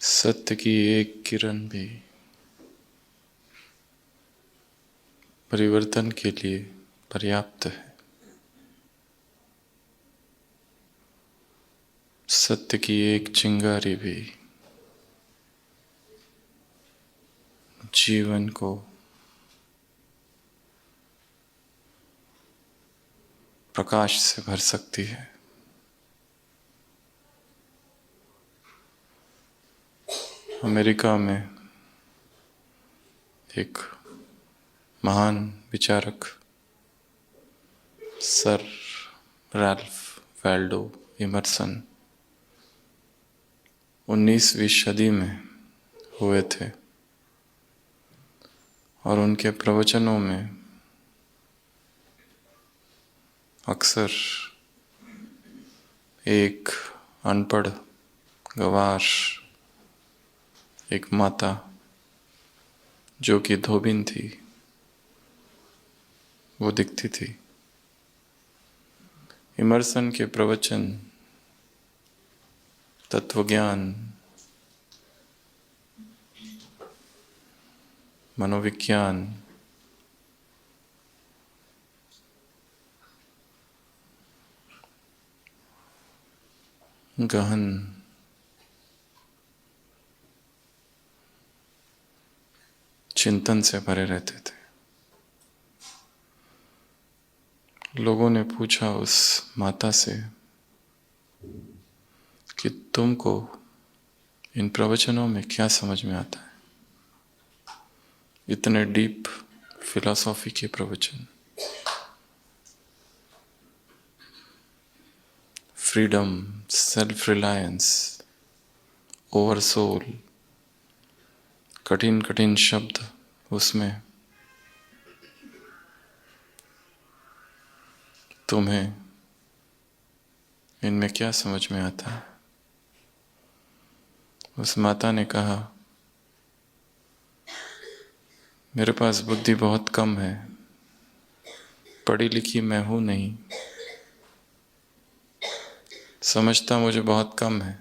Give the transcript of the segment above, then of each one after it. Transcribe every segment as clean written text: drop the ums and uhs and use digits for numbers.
सत्य की एक किरण भी परिवर्तन के लिए पर्याप्त है। सत्य की एक चिंगारी भी जीवन को प्रकाश से भर सकती है। अमेरिका में एक महान विचारक सर रैल्फ वाल्डो इमर्सन 19वीं सदी में हुए थे और उनके प्रवचनों में अक्सर एक अनपढ़ गवार एक माता जो कि धोबिन थी वो दिखती थी। इमर्सन के प्रवचन तत्वज्ञान, मनोविज्ञान, गहन चिंतन से भरे रहते थे। लोगों ने पूछा उस माता से कि तुमको इन प्रवचनों में क्या समझ में आता है? इतने डीप फिलॉसफी के प्रवचन, freedom, self reliance, over soul, कठिन कठिन शब्द उसमें, तुम्हें इनमें क्या समझ में आता है? उस माता ने कहा, मेरे पास बुद्धि बहुत कम है, पढ़ी लिखी मैं हूं नहीं, समझता मुझे बहुत कम है।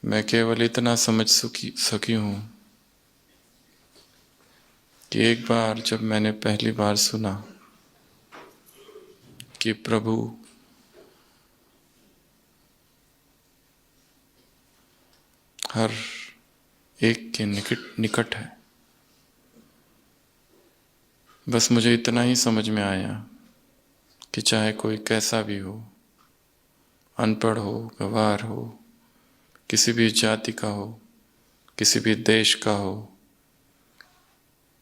मैं केवल इतना समझ सकी हूं कि एक बार जब मैंने पहली बार सुना कि प्रभु हर एक के निकट है, बस मुझे इतना ही समझ में आया कि चाहे कोई कैसा भी हो, अनपढ़ हो, गंवार हो, किसी भी जाति का हो, किसी भी देश का हो,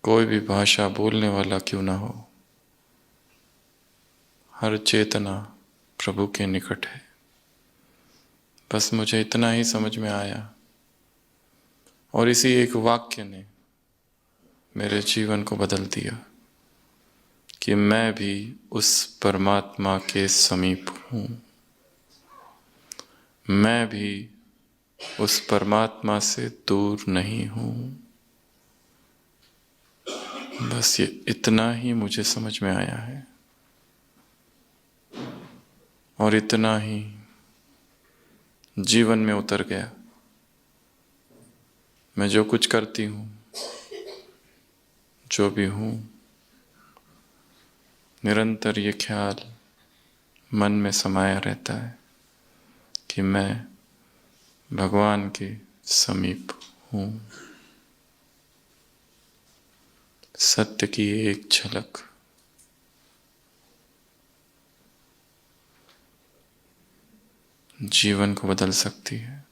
कोई भी भाषा बोलने वाला क्यों ना हो, हर चेतना प्रभु के निकट है। बस मुझे इतना ही समझ में आया और इसी एक वाक्य ने मेरे जीवन को बदल दिया कि मैं भी उस परमात्मा के समीप हूँ। मैं भी उस परमात्मा से दूर नहीं हूँ। बस ये इतना ही मुझे समझ में आया है और इतना ही जीवन में उतर गया। मैं जो कुछ करती हूँ, जो भी हूँ, निरंतर ये ख्याल मन में समाया रहता है कि मैं भगवान के समीप हूँ। सत्य की एक झलक जीवन को बदल सकती है।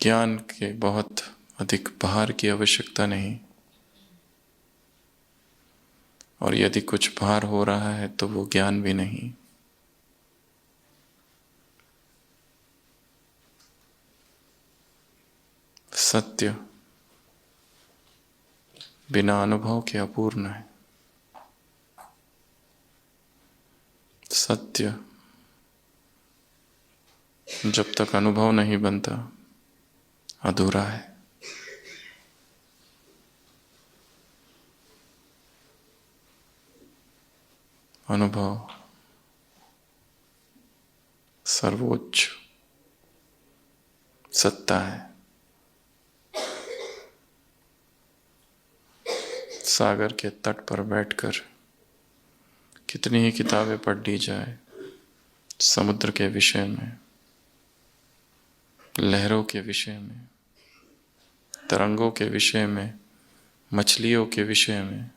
ज्ञान के बहुत अधिक भार की आवश्यकता नहीं, और यदि कुछ भार हो रहा है तो वो ज्ञान भी नहीं। सत्य बिना अनुभव के अपूर्ण है। सत्य जब तक अनुभव नहीं बनता अधूरा है। अनुभव सर्वोच्च सत्ता है। सागर के तट पर बैठकर कितनी ही किताबें पढ़ ली जाए समुद्र के विषय में, लहरों के विषय में, तरंगों के विषय में, मछलियों के विषय में,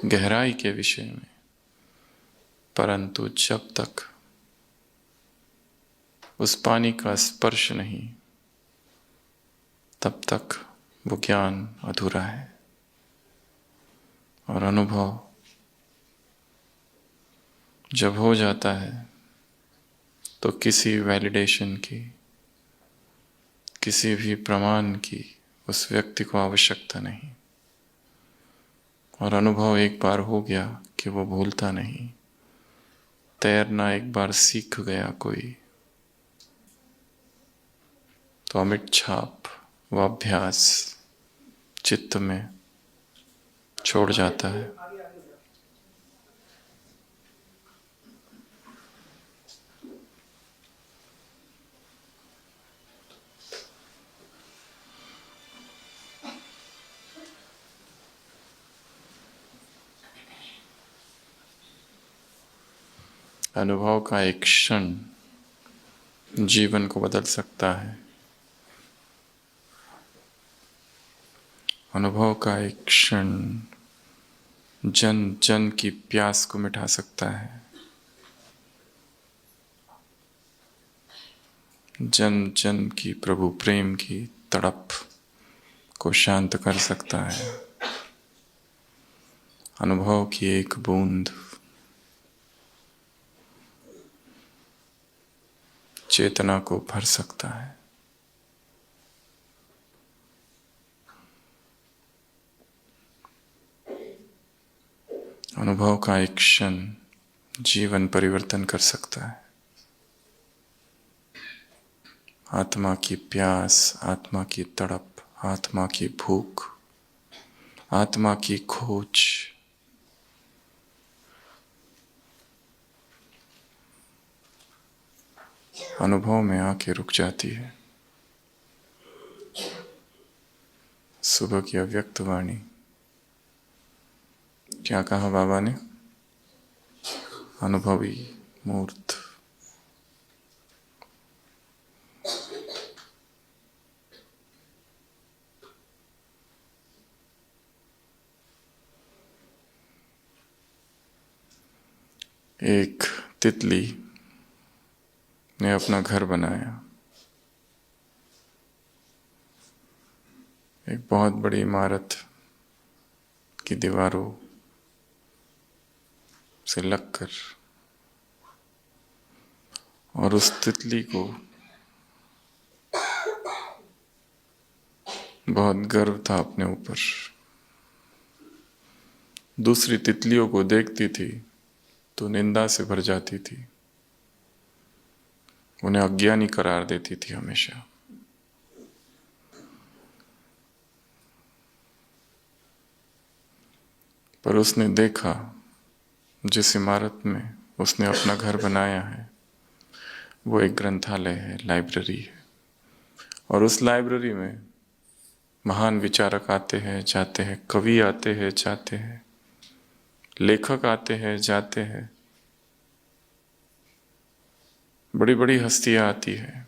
गहराई के विषय में, परंतु जब तक उस पानी का स्पर्श नहीं, तब तक वो ज्ञान अधूरा है। और अनुभव जब हो जाता है तो किसी वैलिडेशन की, किसी भी प्रमाण की उस व्यक्ति को आवश्यकता नहीं। और अनुभव एक बार हो गया कि वो भूलता नहीं। तैरना एक बार सीख गया कोई तो अमिट छाप व अभ्यास चित्त में छोड़ जाता है। अनुभव का एक क्षण जीवन को बदल सकता है। अनुभव का एक क्षण जन जन की प्यास को मिटा सकता है, जन जन की प्रभु प्रेम की तड़प को शांत कर सकता है। अनुभव की एक बूंद चेतना को भर सकता है। अनुभव का एक क्षण जीवन परिवर्तन कर सकता है। आत्मा की प्यास, आत्मा की तड़प, आत्मा की भूख, आत्मा की खोज, अनुभव में आके रुक जाती है। सुबह की अव्यक्त वाणी, क्या कहा बाबा ने? अनुभवी मूर्त। एक तितली ने अपना घर बनाया। एक बहुत बड़ी इमारत की दीवारों से लगकर, और उस तितली को बहुत गर्व था अपने ऊपर। दूसरी तितलियों को देखती थी तो निंदा से भर जाती थी, उन्हें अज्ञानी करार देती थी हमेशा। पर उसने देखा जिस इमारत में उसने अपना घर बनाया है वो एक ग्रंथालय है, लाइब्रेरी है। और उस लाइब्रेरी में महान विचारक आते हैं जाते हैं, कवि आते हैं जाते हैं, लेखक आते हैं जाते हैं, बड़ी बड़ी हस्तियां आती है,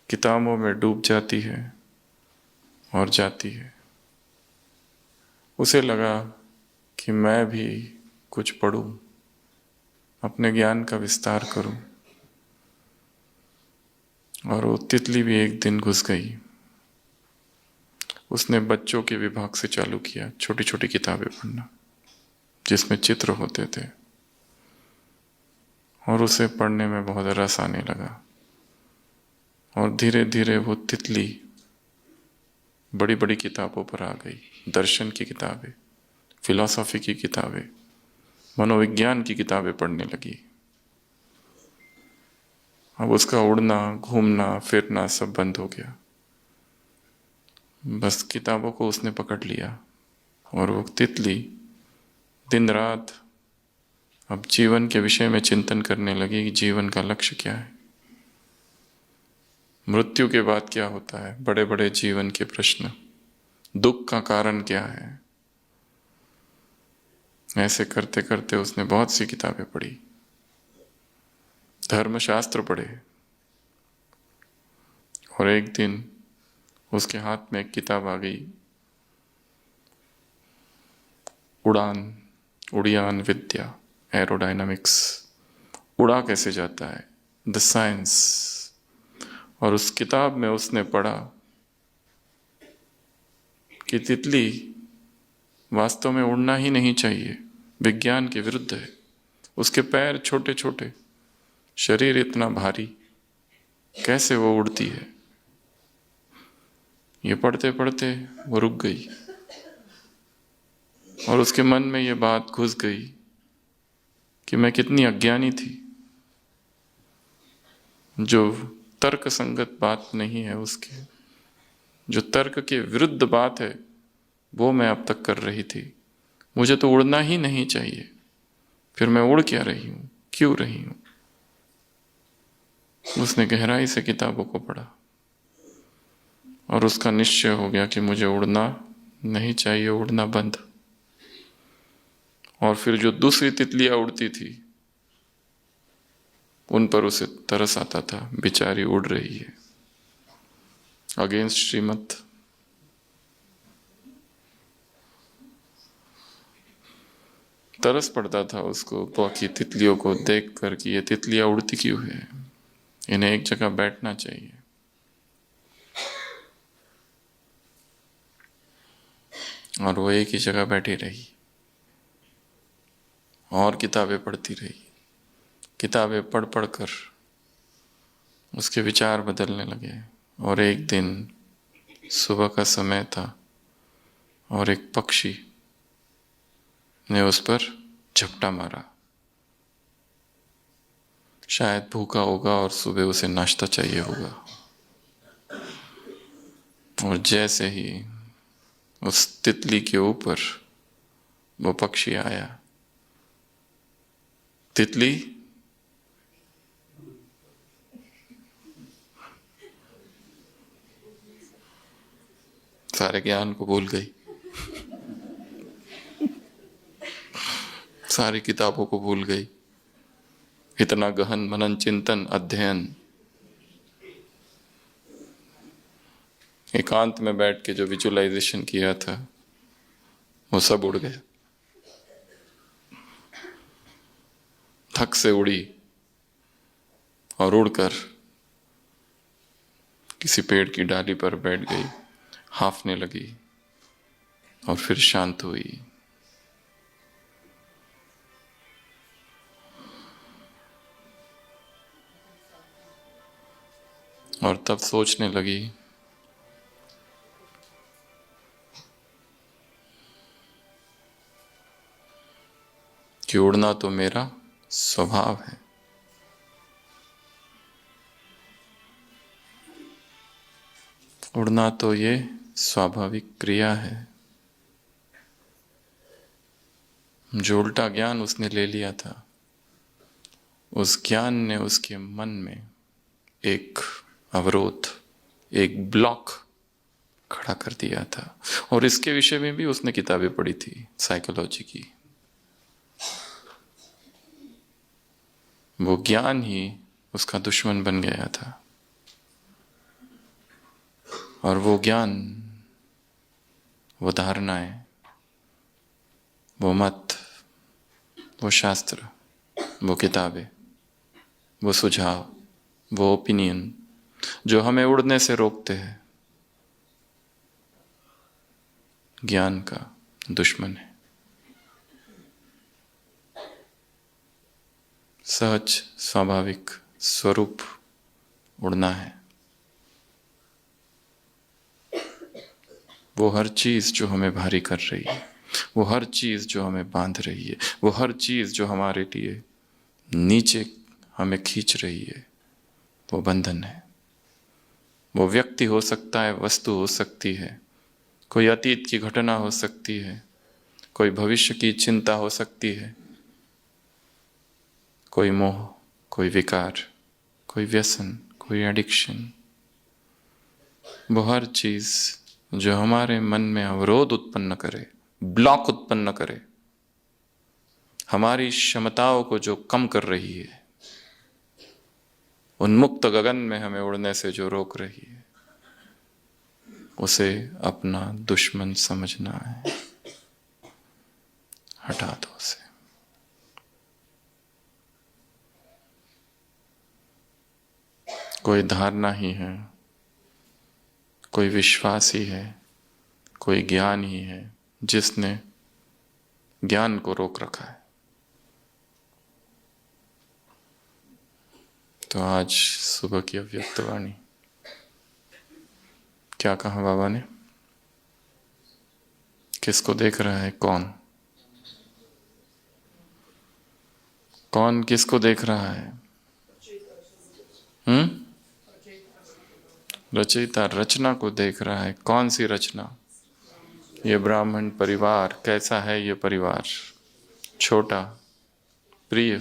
किताबों में डूब जाती है और जाती है। उसे लगा कि मैं भी कुछ पढ़ूं, अपने ज्ञान का विस्तार करूं। और वो तितली भी एक दिन घुस गई। उसने बच्चों के विभाग से चालू किया छोटी छोटी किताबें पढ़ना जिसमें चित्र होते थे, और उसे पढ़ने में बहुत रस आने लगा। और धीरे धीरे वो तितली बड़ी बड़ी किताबों पर आ गई। दर्शन की किताबें, फिलॉसफी की किताबें, मनोविज्ञान की किताबें पढ़ने लगी। अब उसका उड़ना, घूमना, फिरना सब बंद हो गया। बस किताबों को उसने पकड़ लिया। और वो तितली दिन रात अब जीवन के विषय में चिंतन करने लगी कि जीवन का लक्ष्य क्या है, मृत्यु के बाद क्या होता है, बड़े बड़े जीवन के प्रश्न, दुख का कारण क्या है। ऐसे करते करते उसने बहुत सी किताबें पढ़ी, धर्मशास्त्र पढ़े, और एक दिन उसके हाथ में एक किताब आ गई, उड़ान विद्या, एरोडायनामिक्स, उड़ा कैसे जाता है, द साइंस। और उस किताब में उसने पढ़ा कि तितली वास्तव में उड़ना ही नहीं चाहिए, विज्ञान के विरुद्ध है। उसके पैर छोटे छोटे, शरीर इतना भारी, कैसे वो उड़ती है। ये पढ़ते पढ़ते वो रुक गई और उसके मन में ये बात घुस गई कि मैं कितनी अज्ञानी थी, जो तर्क संगत बात नहीं है उसके, जो तर्क के विरुद्ध बात है वो मैं अब तक कर रही थी। मुझे तो उड़ना ही नहीं चाहिए, फिर मैं उड़ क्या रही हूं, क्यों रही हूं। उसने गहराई से किताबों को पढ़ा और उसका निश्चय हो गया कि मुझे उड़ना नहीं चाहिए, उड़ना बंद। और फिर जो दूसरी तितलियां उड़ती थी उन पर उसे तरस आता था, बेचारी उड़ रही है अगेंस्ट श्रीमत। तरस पड़ता था उसको बाकी तितलियों को देख कर कि ये तितलियां उड़ती क्यों है, इन्हें एक जगह बैठना चाहिए। और वो एक ही जगह बैठी रही और किताबें पढ़ती रही। किताबें पढ़ पढ़ कर उसके विचार बदलने लगे। और एक दिन सुबह का समय था और एक पक्षी ने उस पर झपटा मारा। शायद भूखा होगा और सुबह उसे नाश्ता चाहिए होगा। और जैसे ही उस तितली के ऊपर वो पक्षी आया, तितली सारे ज्ञान को भूल गई, सारी किताबों को भूल गई। इतना गहन मनन चिंतन अध्ययन, एकांत में बैठ के जो विजुअलाइजेशन किया था वो सब उड़ गया। थक से उड़ी और उड़कर किसी पेड़ की डाली पर बैठ गई, हांफने लगी और फिर शांत हुई। और तब सोचने लगी कि उड़ना तो मेरा स्वभाव है। उड़ना तो ये स्वाभाविक क्रिया है। जो उल्टा ज्ञान उसने ले लिया था, उस ज्ञान ने उसके मन में एक अवरोध, एक ब्लॉक खड़ा कर दिया था। और इसके विषय में भी उसने किताबें पढ़ी थी, साइकोलॉजी की। वो ज्ञान ही उसका दुश्मन बन गया था। और वो ज्ञान, वो धारणाएं, वो मत, वो शास्त्र, वो किताबें, वो सुझाव, वो ओपिनियन जो हमें उड़ने से रोकते हैं, ज्ञान का दुश्मन है। सहज स्वाभाविक स्वरूप उड़ना है। वो हर चीज जो हमें भारी कर रही है, वो हर चीज जो हमें बांध रही है, वो हर चीज जो हमारे लिए नीचे हमें खींच रही है, वो बंधन है। वो व्यक्ति हो सकता है, वस्तु हो सकती है, कोई अतीत की घटना हो सकती है, कोई भविष्य की चिंता हो सकती है, कोई मोह, कोई विकार, कोई व्यसन, कोई एडिक्शन, वो हर चीज जो हमारे मन में अवरोध उत्पन्न करे, ब्लॉक उत्पन्न करे, हमारी क्षमताओं को जो कम कर रही है, उन्मुक्त गगन में हमें उड़ने से जो रोक रही है, उसे अपना दुश्मन समझना है। हटा दो उसे। कोई धारणा ही है, कोई विश्वास ही है, कोई ज्ञान ही है जिसने ज्ञान को रोक रखा है। तो आज सुबह की अव्यक्त वाणी, क्या कहा बाबा ने? किसको देख रहा है? कौन कौन किसको देख रहा है? रचयिता रचना को देख रहा है। कौन सी रचना? ये ब्राह्मण परिवार कैसा है? ये परिवार छोटा, प्रिय,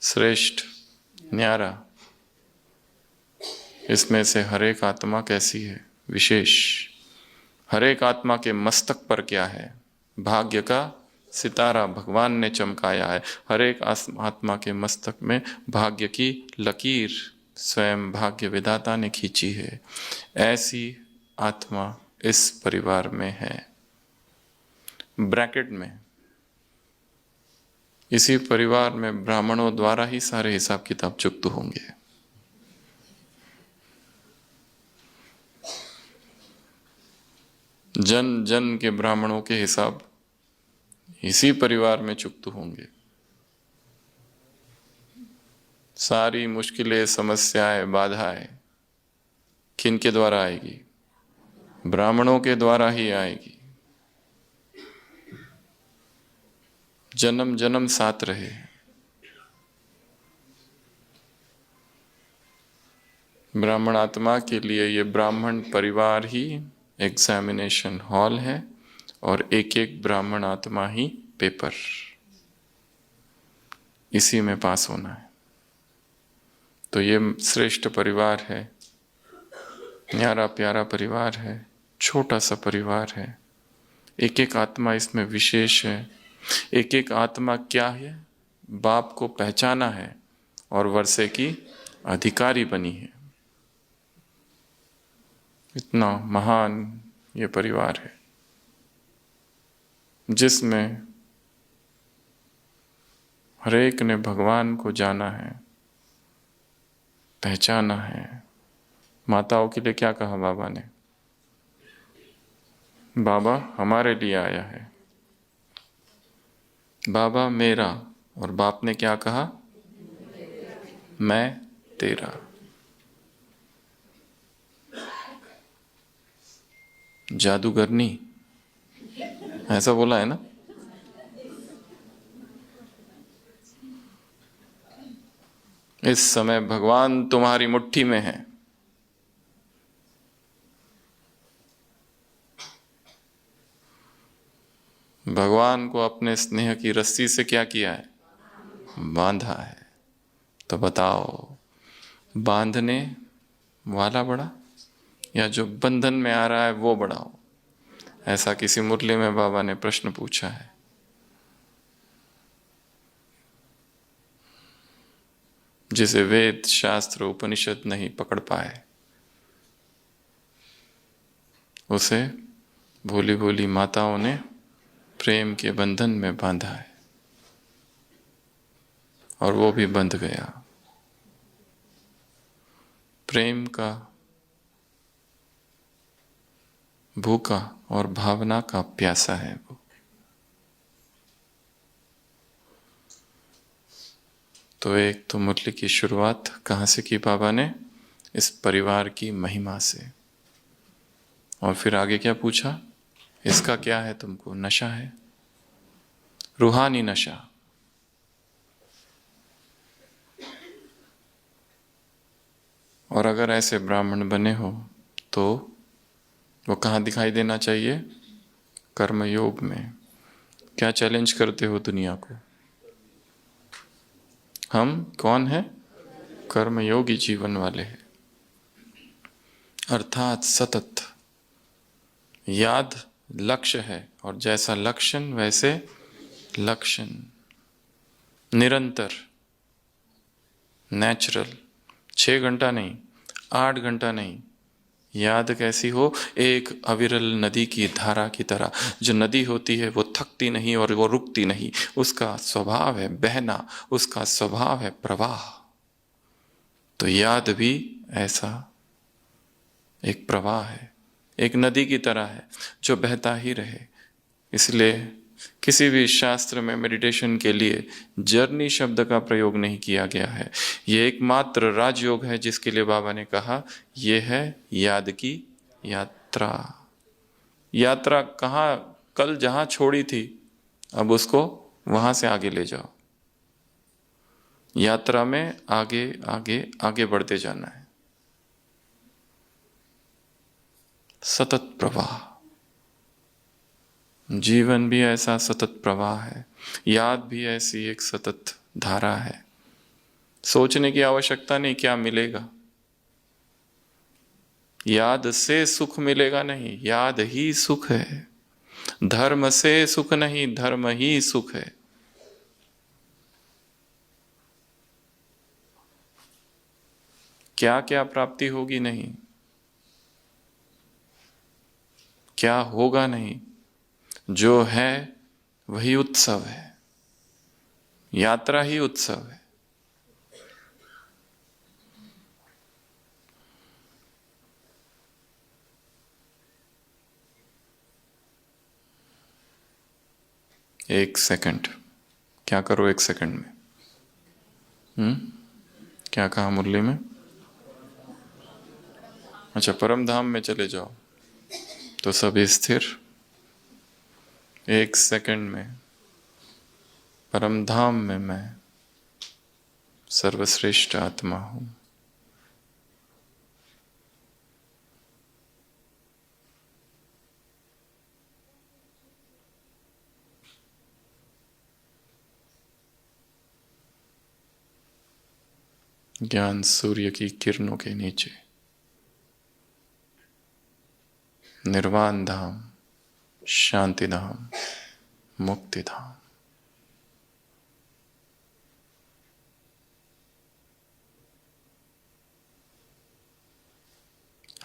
श्रेष्ठ, न्यारा। इसमें से हर एक आत्मा कैसी है? विशेष। हर एक आत्मा के मस्तक पर क्या है? भाग्य का सितारा भगवान ने चमकाया है। हर एक आत्मा के मस्तक में भाग्य की लकीर स्वयं भाग्य विधाता ने खींची है। ऐसी आत्मा इस परिवार में है। ब्रैकेट में, इसी परिवार में ब्राह्मणों द्वारा ही सारे हिसाब किताब चुक्त होंगे। जन जन के ब्राह्मणों के हिसाब इसी परिवार में चुक्त होंगे। सारी मुश्किलें, समस्याएं, बाधाएं किन के द्वारा आएगी? ब्राह्मणों के द्वारा ही आएगी। जन्म जन्म साथ रहे। ब्राह्मण आत्मा के लिए ये ब्राह्मण परिवार ही एग्जामिनेशन हॉल है और एक एक ब्राह्मण आत्मा ही पेपर। इसी में पास होना है। तो ये श्रेष्ठ परिवार है, न्यारा प्यारा परिवार है, छोटा सा परिवार है। एक एक आत्मा इसमें विशेष है। एक एक आत्मा क्या है? बाप को पहचाना है और वर्षे की अधिकारी बनी है। इतना महान ये परिवार है जिसमें हरेक ने भगवान को जाना है, पहचाना है। माताओं के लिए क्या कहा बाबा ने? बाबा हमारे लिए आया है, बाबा मेरा। और बाप ने क्या कहा? मैं तेरा। जादूगरनी, ऐसा बोला है ना? इस समय भगवान तुम्हारी मुट्ठी में है। भगवान को अपने स्नेह की रस्सी से क्या किया है? बांधा है। तो बताओ, बांधने वाला बड़ा या जो बंधन में आ रहा है वो बड़ा हो? ऐसा किसी मुरली में बाबा ने प्रश्न पूछा है। जिसे वेद शास्त्र उपनिषद नहीं पकड़ पाए, उसे भोली भोली माताओं ने प्रेम के बंधन में बांधा है और वो भी बंध गया। प्रेम का भूखा और भावना का प्यासा है वो। तो एक तो मुरली की शुरुआत कहाँ से की बाबा ने? इस परिवार की महिमा से। और फिर आगे क्या पूछा? इसका क्या है तुमको? नशा है, रूहानी नशा। और अगर ऐसे ब्राह्मण बने हो तो वो कहाँ दिखाई देना चाहिए? कर्म योग में। क्या चैलेंज करते हो दुनिया को? हम कौन है? कर्मयोगी जीवन वाले हैं। अर्थात सतत याद लक्ष्य है, और जैसा लक्षण वैसे लक्षण, निरंतर, नेचुरल। 6 घंटा नहीं, 8 घंटा नहीं, याद कैसी हो? एक अविरल नदी की धारा की तरह। जो नदी होती है वो थकती नहीं और वो रुकती नहीं, उसका स्वभाव है बहना, उसका स्वभाव है प्रवाह। तो याद भी ऐसा एक प्रवाह है, एक नदी की तरह है जो बहता ही रहे। इसलिए किसी भी शास्त्र में मेडिटेशन के लिए जर्नी शब्द का प्रयोग नहीं किया गया है। ये एकमात्र राजयोग है जिसके लिए बाबा ने कहा यह है याद की यात्रा। यात्रा कहाँ? कल जहाँ छोड़ी थी अब उसको वहां से आगे ले जाओ। यात्रा में आगे आगे आगे बढ़ते जाना है। सतत प्रवाह, जीवन भी ऐसा सतत प्रवाह है, याद भी ऐसी एक सतत धारा है। सोचने की आवश्यकता नहीं क्या मिलेगा, याद से सुख मिलेगा नहीं, याद ही सुख है। धर्म से सुख नहीं, धर्म ही सुख है। क्या क्या प्राप्ति होगी नहीं, क्या होगा नहीं, जो है वही उत्सव है। यात्रा ही उत्सव है। एक सेकंड, क्या करो 1 सेकंड में? क्या कहा मुरली में? अच्छा, परम धाम में चले जाओ तो सब स्थिर। 1 सेकंड में परम धाम में मैं सर्वश्रेष्ठ आत्मा हूं। ज्ञान सूर्य की किरणों के नीचे, निर्वाण धाम, शांति धाम, मुक्ति धाम।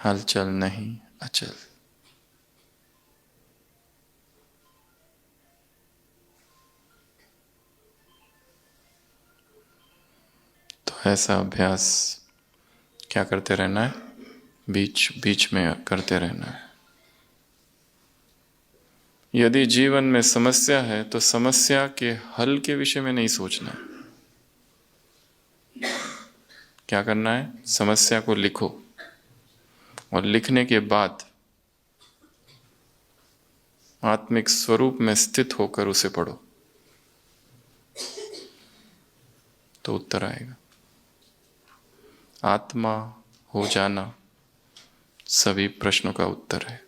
हलचल नहीं, अचल। तो ऐसा अभ्यास क्या करते रहना है? बीच बीच में करते रहना है। यदि जीवन में समस्या है तो समस्या के हल के विषय में नहीं सोचना। क्या करना है? समस्या को लिखो और लिखने के बाद आत्मिक स्वरूप में स्थित होकर उसे पढ़ो तो उत्तर आएगा। आत्मा हो जाना सभी प्रश्नों का उत्तर है।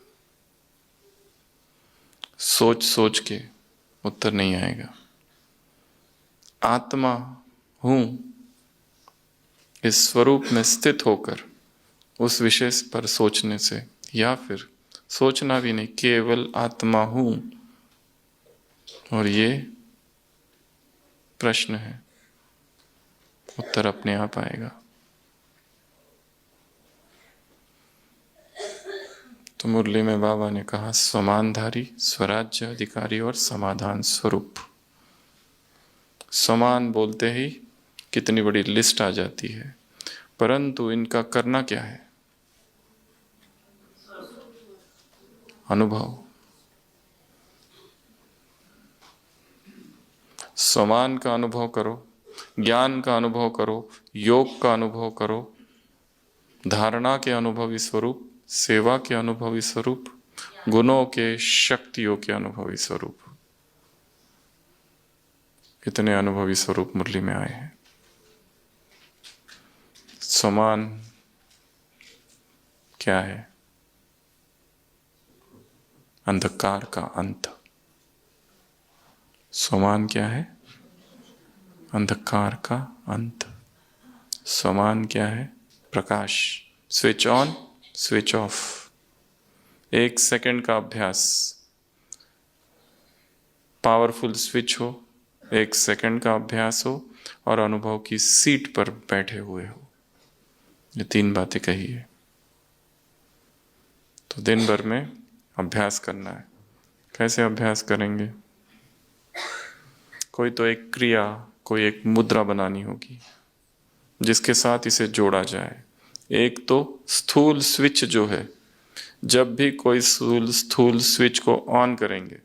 सोच सोच के उत्तर नहीं आएगा। आत्मा हूं इस स्वरूप में स्थित होकर उस विषय पर सोचने से, या फिर सोचना भी नहीं, केवल आत्मा हूं और ये प्रश्न है, उत्तर अपने आप आएगा। तो मुरली में बाबा ने कहा स्वमानधारी, स्वराज्य अधिकारी और समाधान स्वरूप। समान बोलते ही कितनी बड़ी लिस्ट आ जाती है, परंतु इनका करना क्या है? अनुभव। समान का अनुभव करो, ज्ञान का अनुभव करो, योग का अनुभव करो, धारणा के अनुभवी स्वरूप, सेवा के अनुभवी स्वरूप, गुणों के, शक्तियों के अनुभवी स्वरूप। कितने अनुभवी स्वरूप मुरली में आए हैं। समान क्या है? अंधकार का अंत। समान क्या है? अंधकार का अंत। स्वमान क्या है? प्रकाश। Switch on, switch off. 1 second का अभ्यास, पावरफुल स्विच हो, 1 सेकंड का अभ्यास हो और अनुभव की सीट पर बैठे हुए हो। ये 3 बातें कही है। तो दिन भर में अभ्यास करना है। कैसे अभ्यास करेंगे? कोई तो एक क्रिया, कोई एक मुद्रा बनानी होगी जिसके साथ इसे जोड़ा जाए। एक तो स्थूल स्विच जो है, जब भी कोई स्थूल स्विच को ऑन करेंगे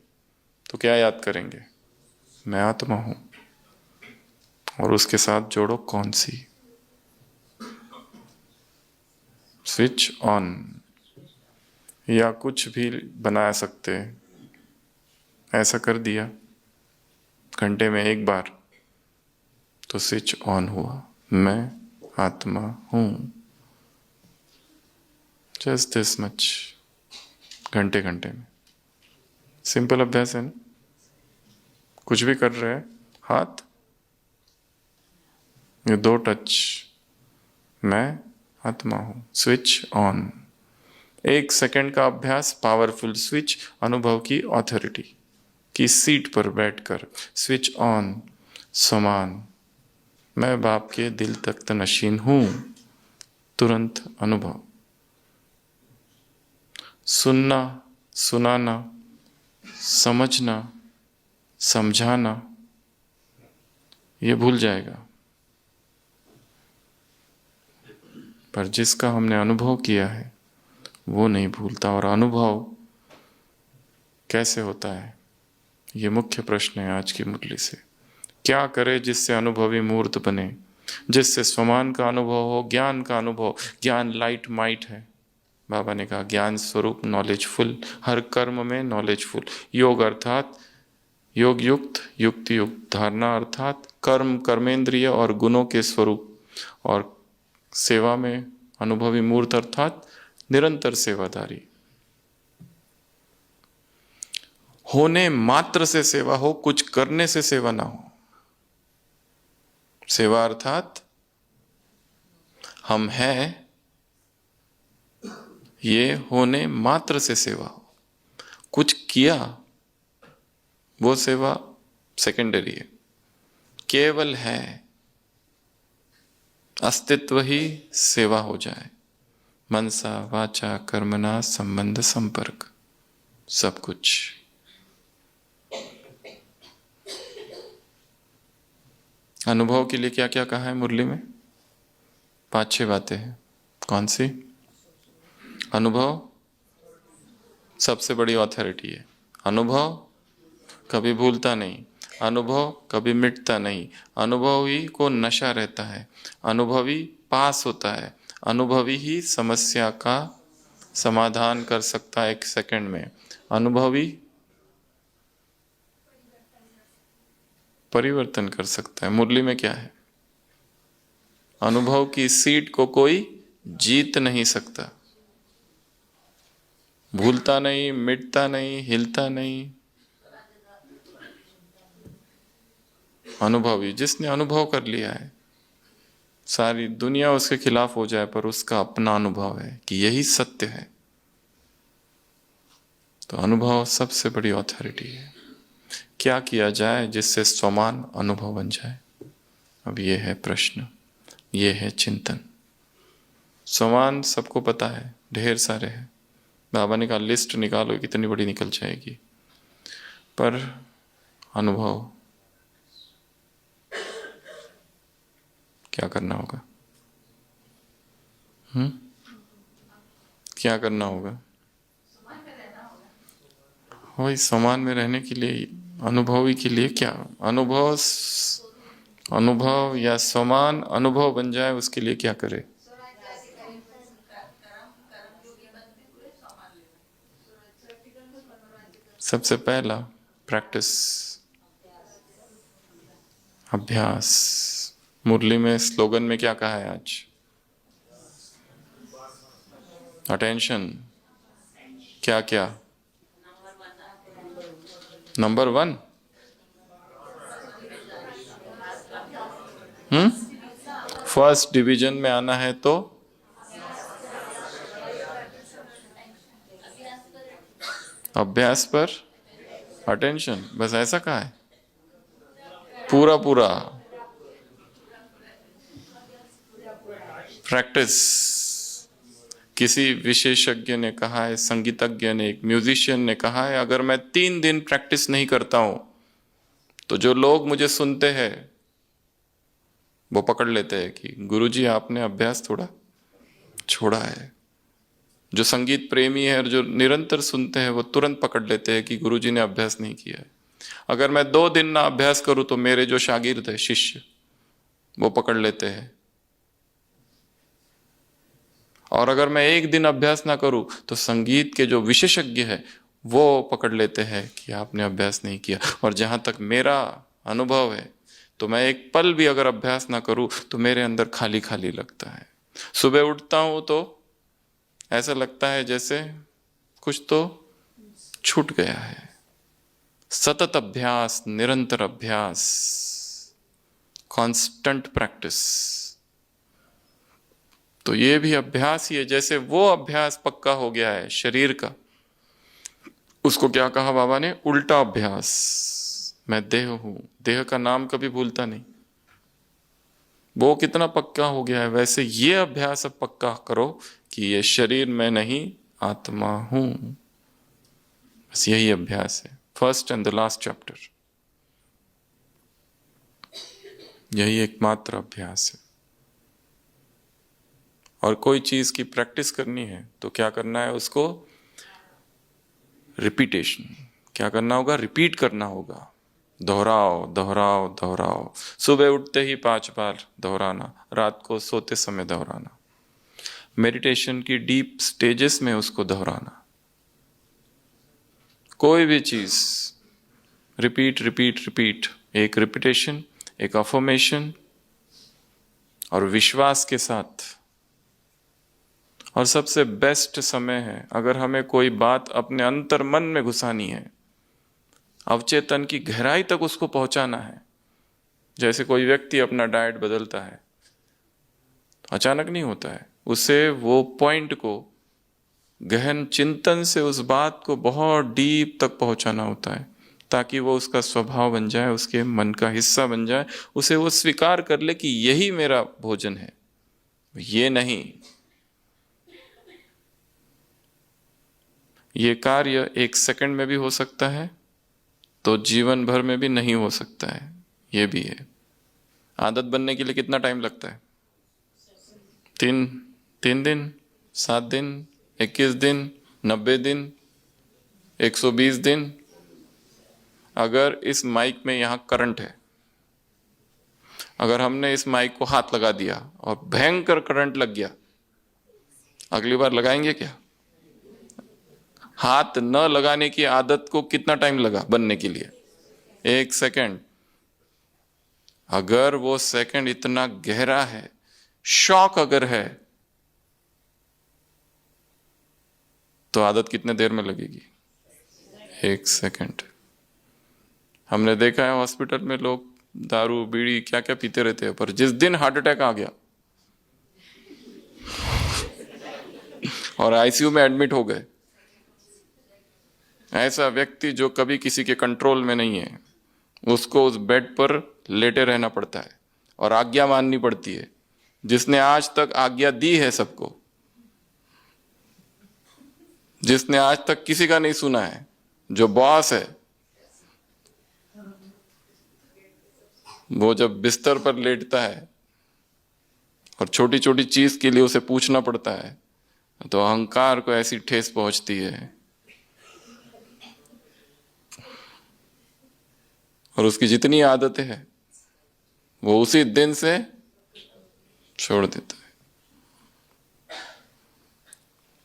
तो क्या याद करेंगे? मैं आत्मा हूं। और उसके साथ जोड़ो कौन सी? Switch on. या कुछ भी बना सकते हैं। ऐसा कर दिया घंटे में 1 बार तो स्विच ऑन हुआ। मैं आत्मा हूं। जस्ट दिस मच, घंटे घंटे में। सिंपल अभ्यास है ना? कुछ भी कर रहे हैं, हाथ, ये 2 टच, मैं आत्मा हूं। Switch on. 1 सेकंड का अभ्यास, पावरफुल स्विच, अनुभव की ऑथोरिटी की सीट पर बैठकर स्विच ऑन। समान, मैं बाप के दिल तख्त नशीन हूं। तुरंत अनुभव। सुनना, सुनाना, समझना, समझाना, ये भूल जाएगा। पर जिसका हमने अनुभव किया है वो नहीं भूलता। और अनुभव कैसे होता है, ये मुख्य प्रश्न है आज की मुरली से। क्या करे जिससे अनुभवी मूर्त बने, जिससे स्वमान का अनुभव हो, ज्ञान का अनुभव। ज्ञान लाइट माइट है। बाबा ने कहा ज्ञान स्वरूप, नॉलेजफुल, हर कर्म में नॉलेजफुल। योग अर्थात योग युक्त, युक्ति युक्त। धारणा अर्थात कर्म, कर्मेंद्रिय और गुणों के स्वरूप। और सेवा में अनुभवी मूर्त अर्थात निरंतर सेवादारी। होने मात्र से सेवा हो, कुछ करने से सेवा ना हो। सेवा अर्थात हम हैं, ये होने मात्र से सेवा हो। कुछ किया वो सेवा सेकेंडरी है। केवल है, अस्तित्व ही सेवा हो जाए। मनसा वाचा कर्मणा संबंध संपर्क, सब कुछ। अनुभव के लिए क्या क्या कहा है मुरली में? 5-6 बातें हैं। कौन सी? अनुभव सबसे बड़ी ऑथोरिटी है। अनुभव कभी भूलता नहीं, अनुभव कभी मिटता नहीं। अनुभवी को नशा रहता है, अनुभवी पास होता है, अनुभवी ही समस्या का समाधान कर सकता है 1 सेकंड में। अनुभवी परिवर्तन कर सकता है। मुरली में क्या है? अनुभव की सीट को कोई जीत नहीं सकता। भूलता नहीं, मिटता नहीं, हिलता नहीं। अनुभवी, जिसने अनुभव कर लिया है, सारी दुनिया उसके खिलाफ हो जाए पर उसका अपना अनुभव है कि यही सत्य है। तो अनुभव सबसे बड़ी ऑथोरिटी है। क्या किया जाए जिससे स्वमान अनुभव बन जाए? अब ये है प्रश्न, ये है चिंतन। स्वमान सबको पता है, ढेर सारे हैं। बाबा ने कहा लिस्ट निकालो, कितनी बड़ी निकल जाएगी। पर अनुभव क्या करना होगा? क्या करना होगा? वही समान में रहने के लिए, अनुभवी के लिए क्या? अनुभव या समान अनुभव बन जाए उसके लिए क्या करे? सबसे पहला प्रैक्टिस, अभ्यास। मुरली में स्लोगन में क्या कहा है आज? अटेंशन। क्या क्या? नंबर 1। फर्स्ट डिवीजन में आना है तो अभ्यास पर अटेंशन, बस ऐसा कहा है पूरा पूरा प्रैक्टिस। किसी विशेषज्ञ ने कहा है, संगीतज्ञ ने, एक म्यूजिशियन ने कहा है, अगर मैं 3 दिन प्रैक्टिस नहीं करता हूं तो जो लोग मुझे सुनते हैं वो पकड़ लेते हैं कि गुरुजी आपने अभ्यास थोड़ा छोड़ा है। जो संगीत प्रेमी है और जो निरंतर सुनते हैं वो तुरंत पकड़ लेते हैं कि गुरुजी ने अभ्यास नहीं किया है। अगर मैं 2 दिन ना अभ्यास करूं तो मेरे जो शागिर्द है, शिष्य, वो पकड़ लेते हैं। और अगर मैं 1 दिन अभ्यास ना करूं तो संगीत के जो विशेषज्ञ है वो पकड़ लेते हैं कि आपने अभ्यास नहीं किया। और जहां तक मेरा अनुभव है तो मैं एक पल भी अगर अभ्यास ना करूं तो मेरे अंदर खाली खाली लगता है। सुबह उठता हूं तो ऐसा लगता है जैसे कुछ तो छूट गया है। सतत अभ्यास, निरंतर अभ्यास, कांस्टेंट प्रैक्टिस, तो ये भी अभ्यास ही है। जैसे वो अभ्यास पक्का हो गया है शरीर का, उसको क्या कहा बाबा ने? उल्टा अभ्यास। मैं देह हूं, देह का नाम कभी भूलता नहीं। वो कितना पक्का हो गया है, वैसे ये अभ्यास अब पक्का करो कि ये शरीर में नहीं, आत्मा हूं। बस यही अभ्यास है, first and the last chapter. यही एकमात्र अभ्यास है। और कोई चीज की प्रैक्टिस करनी है तो क्या करना है? उसको रिपीटेशन, क्या करना होगा? रिपीट करना होगा। दोहराओ दोहराओ दोहराओ। सुबह उठते ही 5 बार दोहराना, रात को सोते समय दोहराना, मेडिटेशन की डीप स्टेजेस में उसको दोहराना। कोई भी चीज रिपीट रिपीट रिपीट, एक रिपीटेशन, एक अफर्मेशन और विश्वास के साथ। और सबसे बेस्ट समय है अगर हमें कोई बात अपने अंतर मन में घुसानी है, अवचेतन की गहराई तक उसको पहुंचाना है। जैसे कोई व्यक्ति अपना डाइट बदलता है, अचानक नहीं होता है, उसे वो पॉइंट को गहन चिंतन से उस बात को बहुत डीप तक पहुंचाना होता है, ताकि वो उसका स्वभाव बन जाए, उसके मन का हिस्सा बन जाए, उसे वो स्वीकार कर ले कि यही मेरा भोजन है, ये नहीं। ये कार्य 1 सेकंड में भी हो सकता है तो जीवन भर में भी नहीं हो सकता है, ये भी है। आदत बनने के लिए कितना टाइम लगता है? 3 दिन, 7 दिन, 21 दिन, 90 दिन, 120 दिन। अगर इस माइक में यहां करंट है, अगर हमने इस माइक को हाथ लगा दिया और भयंकर करंट लग गया, अगली बार लगाएंगे क्या? हाथ न लगाने की आदत को कितना टाइम लगा बनने के लिए? 1 सेकंड। अगर वो सेकंड इतना गहरा है, शॉक अगर है, तो आदत कितने देर में लगेगी? 1 सेकंड। हमने देखा है हॉस्पिटल में लोग दारू बीड़ी क्या क्या पीते रहते हैं, पर जिस दिन हार्ट अटैक आ गया और आईसीयू में एडमिट हो गए, ऐसा व्यक्ति जो कभी किसी के कंट्रोल में नहीं है, उसको उस बेड पर लेटे रहना पड़ता है और आज्ञा माननी पड़ती है। जिसने आज तक आज्ञा दी है सबको, जिसने आज तक किसी का नहीं सुना है, जो बॉस है, वो जब बिस्तर पर लेटता है और छोटी छोटी चीज के लिए उसे पूछना पड़ता है, तो अहंकार को ऐसी ठेस पहुंचती है और उसकी जितनी आदतें हैं वो उसी दिन से छोड़ देता है।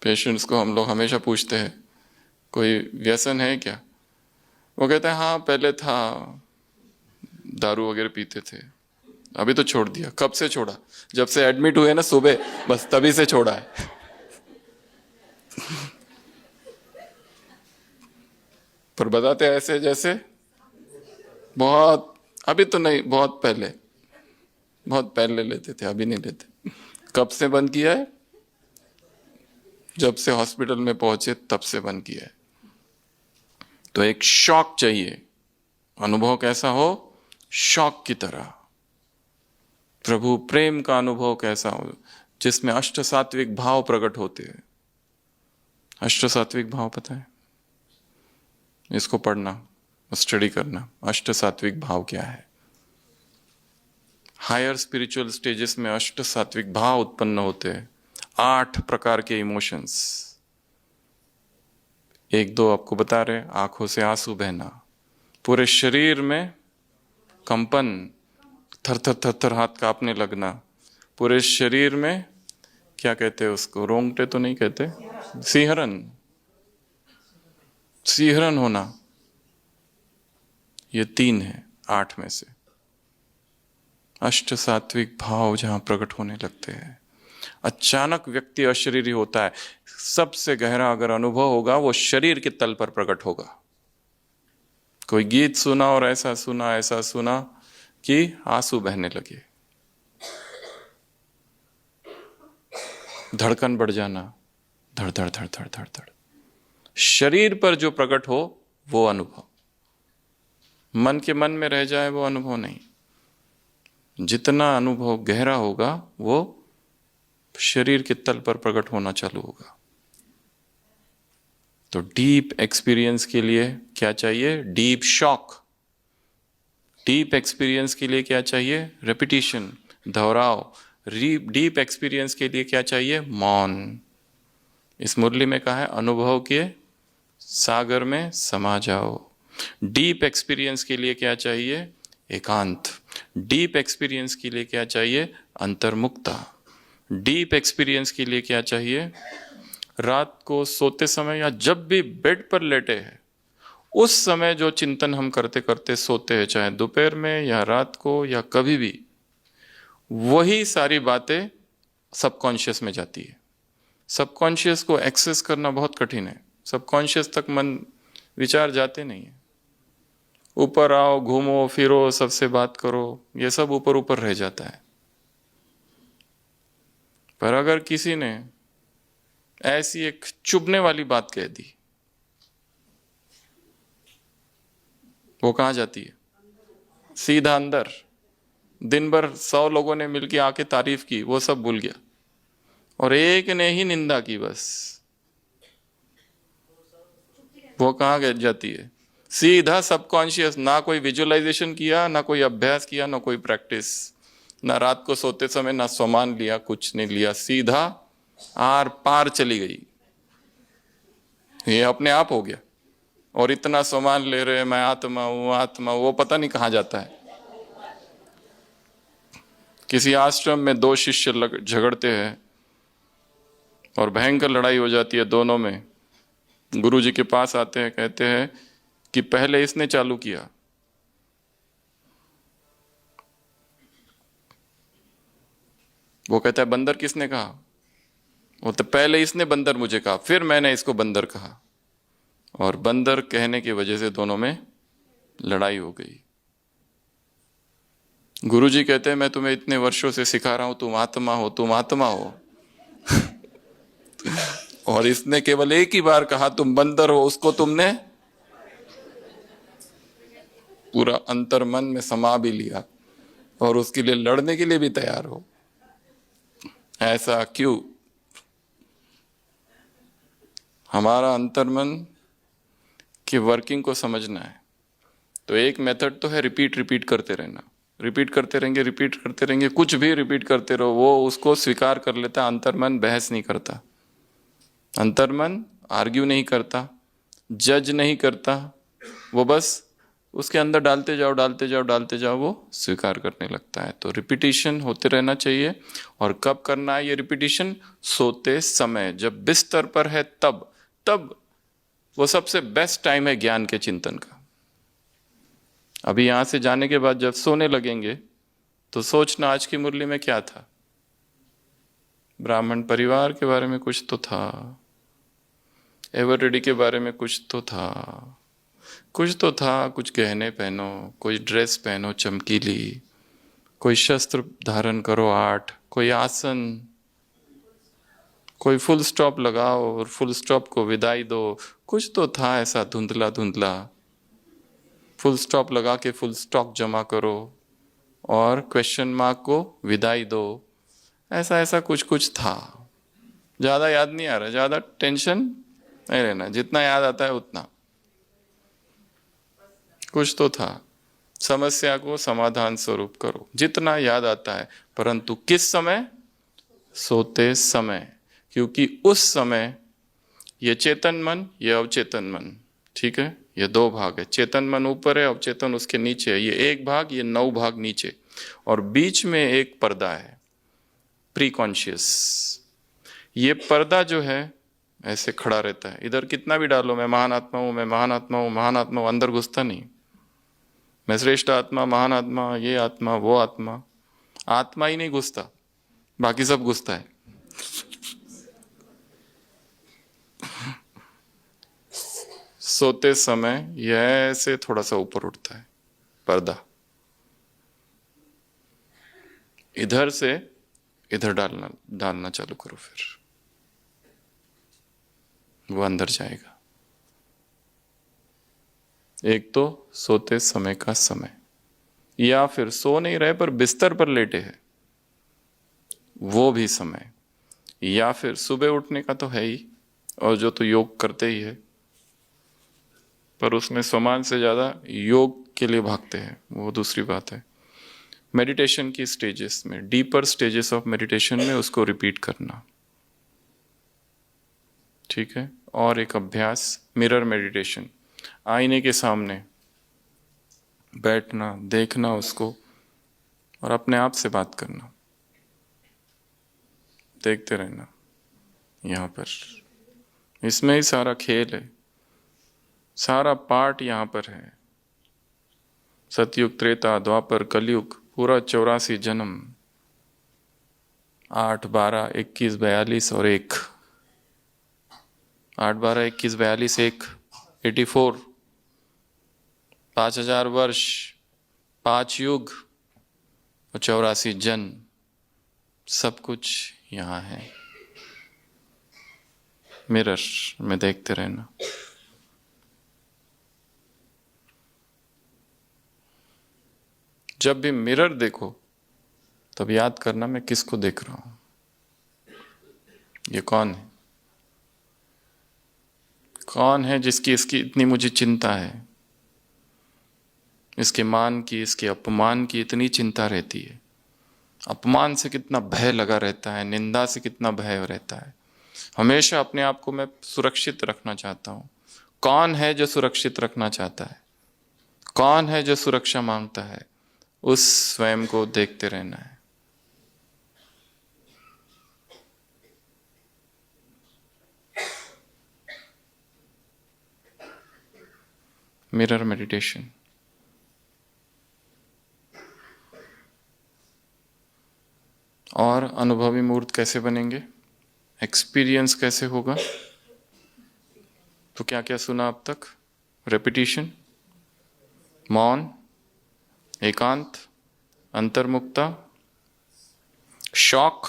पेशेंट्स को हम लोग हमेशा पूछते हैं, कोई व्यसन है क्या? वो कहते हैं हाँ पहले था, दारू वगैरह पीते थे, अभी तो छोड़ दिया। कब से छोड़ा? जब से एडमिट हुए ना सुबह, बस तभी से छोड़ा है। पर बताते ऐसे जैसे बहुत, अभी तो नहीं, बहुत पहले। बहुत पहले लेते थे, अभी नहीं लेते। कब से बंद किया है? जब से हॉस्पिटल में पहुंचे तब से बंद किया है। तो एक शॉक चाहिए, अनुभव कैसा हो? शॉक की तरह। प्रभु प्रेम का अनुभव कैसा हो, जिसमें अष्ट सात्विक भाव प्रकट होते हैं। अष्ट सात्विक भाव पता है? इसको पढ़ना, स्टडी करना, अष्ट सात्विक भाव क्या है। हायर स्पिरिचुअल स्टेजेस में अष्ट सात्विक भाव उत्पन्न होते हैं। 8 प्रकार के इमोशंस। एक दो आपको बता रहे, आंखों से आंसू बहना, पूरे शरीर में कंपन, थर थर थर थर हाथ कांपने लगना, पूरे शरीर में क्या कहते हैं उसको, रोंगटे तो नहीं कहते, सिहरन, सिहरन होना। ये 3 है 8 में से। अष्ट सात्विक भाव जहां प्रकट होने लगते हैं, अचानक व्यक्ति अशरीरी होता है। सबसे गहरा अगर अनुभव होगा वो शरीर के तल पर प्रकट होगा। कोई गीत सुना और ऐसा सुना कि आंसू बहने लगे, धड़कन बढ़ जाना, धड़ धड़ धड़ धड़ धड़ धड़। शरीर पर जो प्रकट हो वो अनुभव, मन के मन में रह जाए वो अनुभव नहीं। जितना अनुभव गहरा होगा वो शरीर के तल पर प्रकट होना चालू होगा। तो डीप एक्सपीरियंस के लिए क्या चाहिए? Deep shock. डीप एक्सपीरियंस के लिए क्या चाहिए? रेपिटेशन, दोहराव। डीप एक्सपीरियंस के लिए क्या चाहिए? मौन। इस मुरली में कहा है, अनुभव के सागर में समा जाओ। डीप एक्सपीरियंस के लिए क्या चाहिए? एकांत। डीप एक्सपीरियंस के लिए क्या चाहिए? अंतर्मुक्ता। डीप एक्सपीरियंस के लिए क्या चाहिए? रात को सोते समय या जब भी बेड पर लेटे हैं उस समय जो चिंतन हम करते करते सोते हैं, चाहे दोपहर में या रात को या कभी भी, वही सारी बातें सबकॉन्शियस में जाती है। सबकॉन्शियस को एक्सेस करना बहुत कठिन है। सबकॉन्शियस तक मन विचार जाते नहीं है। ऊपर आओ, घूमो फिरो, सबसे बात करो, ये सब ऊपर ऊपर रह जाता है। पर अगर किसी ने ऐसी एक चुभने वाली बात कह दी, वो कहाँ जाती है? सीधा अंदर। दिन भर 100 लोगों ने मिलकर आके तारीफ की, वो सब भूल गया, और एक ने ही निंदा की बस, वो कहाँ जाती है? सीधा सबकॉन्शियस। ना कोई विजुअलाइजेशन किया, ना कोई अभ्यास किया, ना कोई प्रैक्टिस, ना रात को सोते समय ना सामान लिया, कुछ नहीं लिया, सीधा आर पार चली गई। ये अपने आप हो गया। और इतना सामान ले रहे, मैं आत्मा हूं, वो पता नहीं कहाँ जाता है। किसी आश्रम में 2 शिष्य झगड़ते हैं और भयंकर लड़ाई हो जाती है दोनों में। गुरु जी के पास आते हैं, कहते हैं कि पहले इसने चालू किया। वो कहता है बंदर किसने कहा? वो तो पहले इसने बंदर मुझे कहा, फिर मैंने इसको बंदर कहा, और बंदर कहने की वजह से दोनों में लड़ाई हो गई। गुरु जी कहते हैं मैं तुम्हें इतने वर्षों से सिखा रहा हूं, तुम आत्मा हो, तुम आत्मा हो। और इसने केवल एक ही बार कहा तुम बंदर हो, उसको तुमने पूरा अंतर मन में समा भी लिया और उसके लिए लड़ने के लिए भी तैयार हो। ऐसा क्यों? हमारा अंतर मन की वर्किंग को समझना है। तो एक मेथड तो है रिपीट करते रहना। रिपीट करते रहेंगे, कुछ भी रिपीट करते रहो, वो उसको स्वीकार कर लेता। अंतर्मन बहस नहीं करता, अंतर्मन आर्ग्यू नहीं करता, जज नहीं करता, वो बस उसके अंदर डालते जाओ, वो स्वीकार करने लगता है। तो रिपीटिशन होते रहना चाहिए। और कब करना है ये रिपीटिशन? सोते समय, जब बिस्तर पर है तब वो सबसे बेस्ट टाइम है ज्ञान के चिंतन का। अभी यहां से जाने के बाद जब सोने लगेंगे तो सोचना आज की मुरली में क्या था। ब्राह्मण परिवार के बारे में कुछ तो था, एवर रेडी के बारे में कुछ तो था, कुछ गहने पहनो, कोई ड्रेस पहनो चमकीली, कोई शस्त्र धारण करो 8, कोई आसन, कोई फुल स्टॉप लगाओ और फुल स्टॉप को विदाई दो। कुछ तो था ऐसा धुंधला धुंधला, फुल स्टॉप लगा के फुल स्टॉप जमा करो और क्वेश्चन मार्क को विदाई दो। ऐसा ऐसा कुछ कुछ था, ज्यादा याद नहीं आ रहा, ज्यादा टेंशन नहीं लेना, जितना याद आता है उतना। कुछ तो था, समस्या को समाधान स्वरूप करो जितना याद आता है, परंतु किस समय? सोते समय, क्योंकि उस समय ये चेतन मन, ये अवचेतन मन, ठीक है, ये दो भाग है। चेतन मन ऊपर है, अवचेतन उसके नीचे है। ये एक भाग, ये 9 भाग नीचे, और बीच में एक पर्दा है, प्री कॉन्शियस। ये पर्दा जो है ऐसे खड़ा रहता है, इधर कितना भी डालो मैं महान आत्मा हूं, मैं महान आत्मा हूं, महान आत्मा हूं, अंदर घुसता नहीं। मैं श्रेष्ठ आत्मा, महान आत्मा, ये आत्मा, वो आत्मा, आत्मा ही नहीं घुसता, बाकी सब घुसता है। सोते समय यह ऐसे थोड़ा सा ऊपर उठता है पर्दा, इधर से इधर डालना चालू करो, फिर वो अंदर जाएगा। एक तो सोते समय का समय, या फिर सो नहीं रहे पर बिस्तर पर लेटे हैं वो भी समय, या फिर सुबह उठने का तो है ही, और जो तो योग करते ही है, पर उसमें स्वमान से ज्यादा योग के लिए भागते हैं, वो दूसरी बात है। मेडिटेशन की स्टेजेस में, डीपर स्टेजेस ऑफ मेडिटेशन में उसको रिपीट करना, ठीक है। और एक अभ्यास मिरर मेडिटेशन, आईने के सामने बैठना, देखना उसको और अपने आप से बात करना, देखते रहना। यहाँ पर इसमें ही सारा खेल है, सारा पार्ट यहाँ पर है। सतयुग, त्रेता, द्वापर, कलयुग, पूरा 84 जन्म, 8, 12, 21, 42 और 1, 8, 12, 21, 42, 1, 84, 5000 वर्ष, 5 युग और 84 जन्म, सब कुछ यहाँ है। मिरर में देखते रहना। जब भी मिरर देखो तब याद करना मैं किसको देख रहा हूं, ये कौन है, कौन है जिसकी इसकी इतनी मुझे चिंता है, इसके मान की, इसके अपमान की इतनी चिंता रहती है। अपमान से कितना भय लगा रहता है, निंदा से कितना भय रहता है। हमेशा अपने आप को मैं सुरक्षित रखना चाहता हूं। कौन है जो सुरक्षित रखना चाहता है, कौन है जो सुरक्षा मांगता है, उस स्वयं को देखते रहना है। Mirror meditation. और अनुभवी मूर्त कैसे बनेंगे, एक्सपीरियंस कैसे होगा? तो क्या क्या सुना अब तक? रेपिटिशन, मौन, एकांत, अंतर्मुक्ता, शॉक,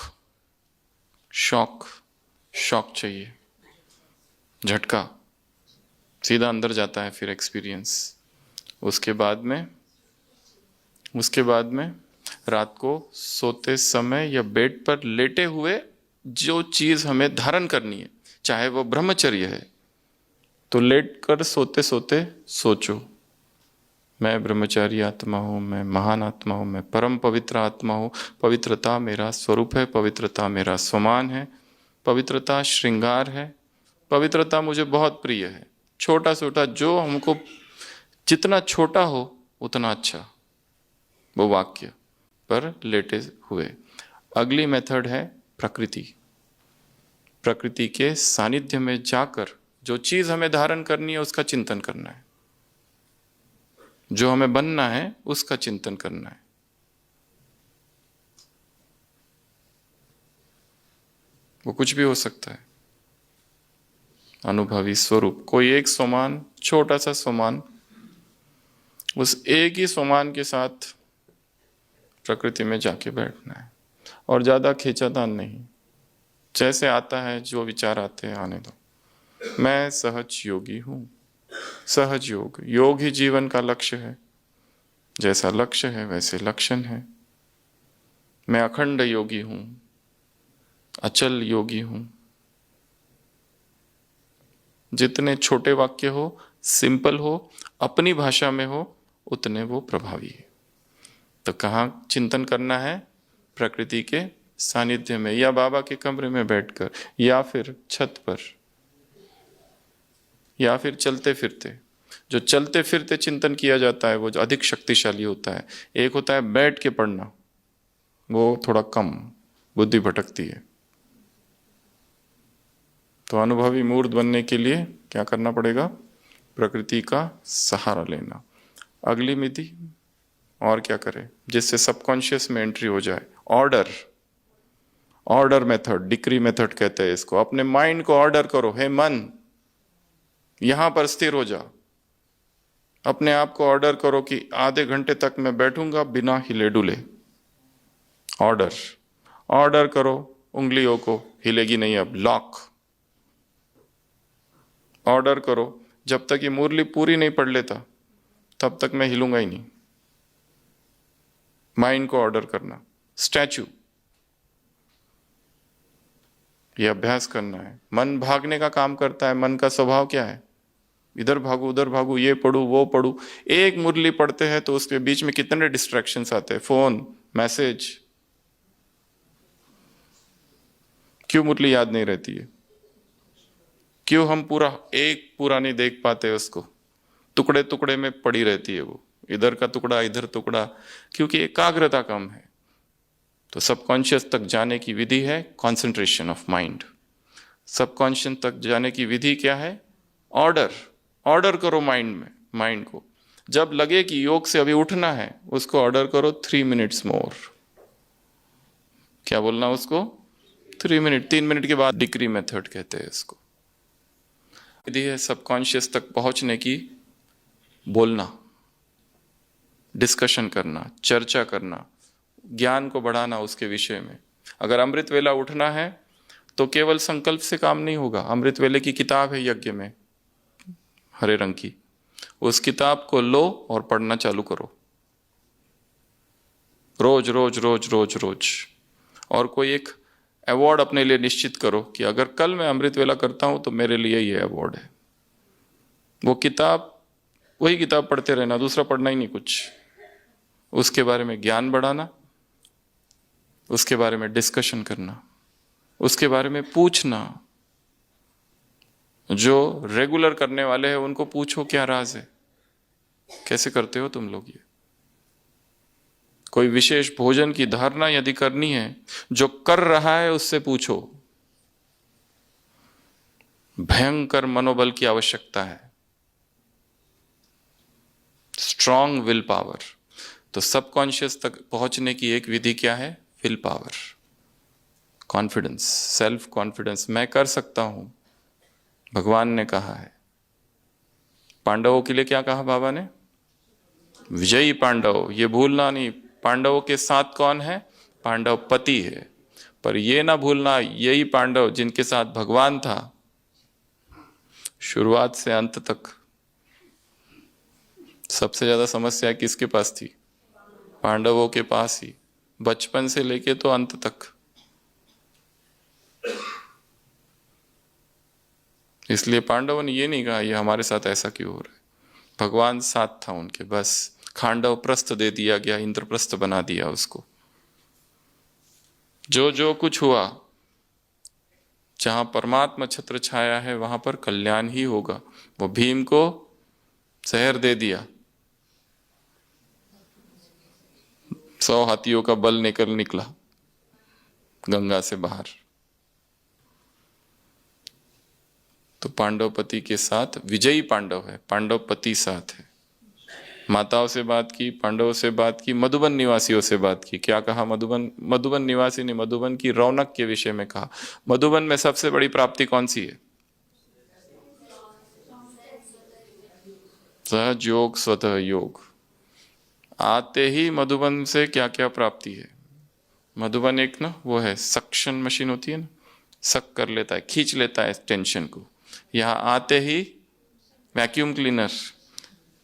शॉक, शॉक चाहिए, झटका, सीधा अंदर जाता है फिर एक्सपीरियंस। उसके बाद में रात को सोते समय या बेड पर लेटे हुए जो चीज हमें धारण करनी है, चाहे वो ब्रह्मचर्य है, तो लेट कर सोते सोते सोचो, मैं ब्रह्मचारी आत्मा हूं, मैं महान आत्मा हूं, मैं परम पवित्र आत्मा हूं, पवित्रता मेरा स्वरूप है, पवित्रता मेरा स्वमान है, पवित्रता श्रृंगार है, पवित्रता मुझे बहुत प्रिय है। छोटा छोटा जो हमको जितना छोटा हो उतना अच्छा, वो वाक्य पर लेटे हुए। अगली मेथड है प्रकृति। प्रकृति के सानिध्य में जाकर जो चीज हमें धारण करनी है उसका चिंतन करना है, जो हमें बनना है उसका चिंतन करना है। वो कुछ भी हो सकता है, अनुभवी स्वरूप, कोई एक स्वमान, छोटा सा स्वमान, उस एक ही स्वमान के साथ प्रकृति में जाके बैठना है और ज़्यादा खींचातान नहीं, जैसे आता है, जो विचार आते हैं आने दो। मैं सहज योगी हूँ। सहज योग, योग ही जीवन का लक्ष्य है। जैसा लक्ष्य है वैसे लक्षण है। मैं अखंड योगी हूँ, अचल योगी हूँ। जितने छोटे वाक्य हो, सिंपल हो, अपनी भाषा में हो, उतने वो प्रभावी है। तो कहाँ चिंतन करना है? प्रकृति के सानिध्य में, या बाबा के कमरे में बैठकर, या फिर छत पर, या फिर चलते फिरते। जो चलते फिरते चिंतन किया जाता है वो जो अधिक शक्तिशाली होता है। एक होता है बैठ के पढ़ना, वो थोड़ा कम, बुद्धि भटकती है। तो अनुभवी मूर्त बनने के लिए क्या करना पड़ेगा? प्रकृति का सहारा लेना। अगली विधि और क्या करें जिससे सबकॉन्शियस में एंट्री हो जाए? Order, order method, decree method कहते हैं इसको। अपने माइंड को ऑर्डर करो। हे मन, यहां पर स्थिर हो जा। अपने आप को ऑर्डर करो कि आधे घंटे तक मैं बैठूंगा बिना हिले डुले। ऑर्डर, ऑर्डर करो उंगलियों को, हिलेगी नहीं अब, लॉक। ऑर्डर करो, जब तक ये मुरली पूरी नहीं पढ़ लेता तब तक मैं हिलूंगा ही नहीं। माइंड को ऑर्डर करना। स्टैचू, ये अभ्यास करना है। मन भागने का काम करता है। मन का स्वभाव क्या है? इधर भागू उधर भागू, ये पढ़ू वो पढ़ू। एक मुरली पढ़ते हैं तो उसके बीच में कितने डिस्ट्रैक्शंस आते हैं, फोन, मैसेज। क्यों मुरली याद नहीं रहती है? क्यों हम पूरा नहीं देख पाते उसको? टुकड़े टुकड़े में पड़ी रहती है वो, इधर का टुकड़ा इधर टुकड़ा, क्योंकि एकाग्रता कम है। तो सबकॉन्शियस तक जाने की विधि है कंसंट्रेशन ऑफ माइंड। सबकॉन्शियस तक जाने की विधि क्या है? ऑर्डर, ऑर्डर करो माइंड में, माइंड को। जब लगे कि योग से अभी उठना है, उसको ऑर्डर करो 3 मिनट्स मोर। क्या बोलना उसको? 3 मिनट। 3 मिनट के बाद डिक्री मेथड कहते हैं इसको। विधि है सबकॉन्शियस तक पहुंचने की। बोलना, डिस्कशन करना, चर्चा करना, ज्ञान को बढ़ाना उसके विषय में। अगर अमृत वेला उठना है तो केवल संकल्प से काम नहीं होगा। अमृत वेले की किताब है यज्ञ में, हरे रंग की, उस किताब को लो और पढ़ना चालू करो, रोज रोज रोज रोज रोज। और कोई एक अवार्ड अपने लिए निश्चित करो कि अगर कल मैं अमृत वेला करता हूं तो मेरे लिए ये अवार्ड है। वो किताब, वही किताब पढ़ते रहना, दूसरा पढ़ना ही नहीं कुछ। उसके बारे में ज्ञान बढ़ाना, उसके बारे में डिस्कशन करना, उसके बारे में पूछना। जो रेगुलर करने वाले हैं उनको पूछो क्या राज है, कैसे करते हो तुम लोग ये। कोई विशेष भोजन की धारणा यदि करनी है, जो कर रहा है उससे पूछो। भयंकर मनोबल की आवश्यकता है, स्ट्रॉन्ग विल पावर। तो सबकॉन्शियस तक पहुंचने की एक विधि क्या है? Will power, confidence, self confidence. मैं कर सकता हूं, भगवान ने कहा है। पांडवों के लिए क्या कहा बाबा ने? विजयी पांडव। ये भूलना नहीं, पांडवों के साथ कौन है? पांडव पति है। पर ये ना भूलना, यही पांडव जिनके साथ भगवान था शुरुआत से अंत तक। सबसे ज्यादा समस्या किसके पास थी? पांडवों के पास ही, बचपन से लेके तो अंत तक। इसलिए पांडवों ने ये नहीं कहा ये हमारे साथ ऐसा क्यों हो रहा है। भगवान साथ था उनके, बस खांडव प्रस्थ दे दिया गया, इंद्रप्रस्थ बना दिया उसको। जो जो कुछ हुआ, जहां परमात्मा छत्र छाया है वहां पर कल्याण ही होगा। वो भीम को जहर दे दिया, 100 हाथियों का बल निकला गंगा से बाहर। तो पांडवपति के साथ विजयी पांडव है, पांडवपति साथ है। माताओं से बात की, पांडवों से बात की, मधुबन निवासियों से बात की। क्या कहा? मधुबन निवासी नहीं, मधुबन की रौनक के विषय में कहा। मधुबन में सबसे बड़ी प्राप्ति कौन सी है? सहज योग, स्वतः योग। आते ही मधुबन से क्या क्या प्राप्ति है। मधुबन एक ना वो है, सक्शन मशीन होती है ना, सक कर लेता है, खींच लेता है टेंशन को। यहाँ आते ही वैक्यूम क्लीनर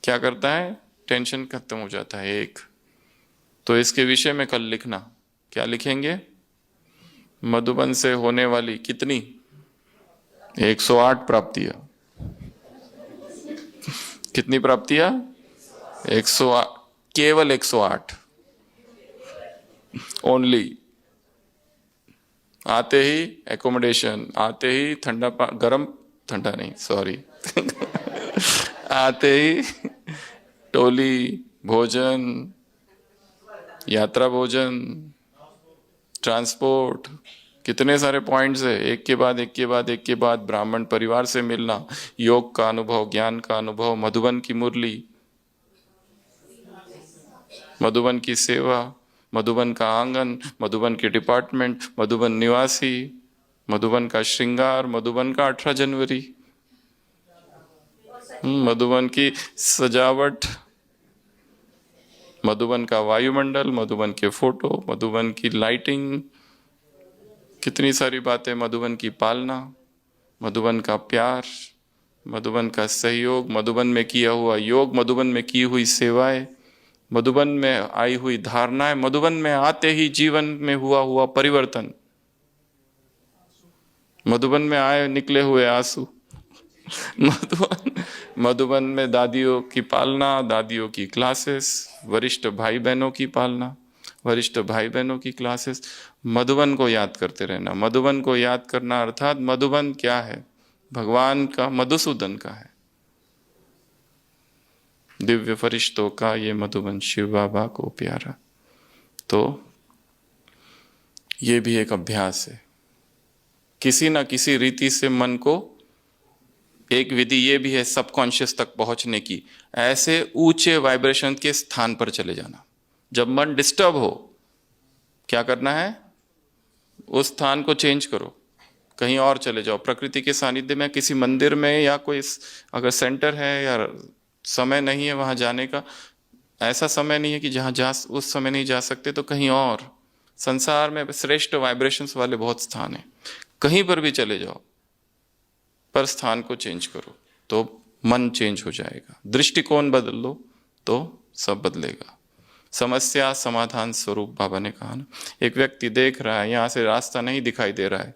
क्या करता है, टेंशन खत्म हो जाता है एक। तो इसके विषय में कल लिखना, क्या लिखेंगे, मधुबन से होने वाली कितनी 108 प्राप्तियां। कितनी प्राप्तियां, 108, केवल 108 ओनली। आते ही एकोमोडेशन, आते ही ठंडा गरम, ठंडा नहीं सॉरी आते ही टोली, भोजन, यात्रा भोजन, ट्रांसपोर्ट, कितने सारे पॉइंट्स है, एक के बाद एक के बाद एक के बाद। ब्राह्मण परिवार से मिलना, योग का अनुभव, ज्ञान का अनुभव, मधुबन की मुरली, मधुबन की सेवा, मधुबन का आंगन, मधुबन के डिपार्टमेंट, मधुबन निवासी, मधुबन का श्रृंगार, मधुबन का 18 जनवरी, मधुबन की सजावट, मधुबन का वायुमंडल, मधुबन के फोटो, मधुबन की लाइटिंग, कितनी सारी बातें, मधुबन की पालना, मधुबन का प्यार, मधुबन का सहयोग, मधुबन में किया हुआ योग, मधुबन में की हुई सेवाएं, मधुबन में आई हुई धारणाएं, मधुबन में आते ही जीवन में हुआ परिवर्तन, मधुबन में आए निकले हुए आंसू, मधुबन में दादियों की पालना, दादियों की क्लासेस, वरिष्ठ भाई बहनों की पालना, वरिष्ठ भाई बहनों की क्लासेस। मधुबन को याद करते रहना। मधुबन को याद करना अर्थात मधुबन क्या है, भगवान का, मधुसूदन का है, दिव्य फरिश्तों का ये मधुबन शिव बाबा को प्यारा। तो ये भी एक अभ्यास है, किसी ना किसी रीति से मन को, एक विधि ये भी है सबकॉन्शियस तक पहुंचने की, ऐसे ऊंचे वाइब्रेशन के स्थान पर चले जाना। जब मन डिस्टर्ब हो, क्या करना है, उस स्थान को चेंज करो, कहीं और चले जाओ, प्रकृति के सानिध्य में, किसी मंदिर में, या कोई अगर सेंटर है या समय नहीं है वहां जाने का, ऐसा समय नहीं है कि जहां जा उस समय नहीं जा सकते, तो कहीं और, संसार में श्रेष्ठ वाइब्रेशंस वाले बहुत स्थान हैं, कहीं पर भी चले जाओ, पर स्थान को चेंज करो तो मन चेंज हो जाएगा। दृष्टिकोण बदल लो तो सब बदलेगा। समस्या समाधान स्वरूप बाबा ने कहा ना, एक व्यक्ति देख रहा है यहाँ से रास्ता नहीं दिखाई दे रहा है,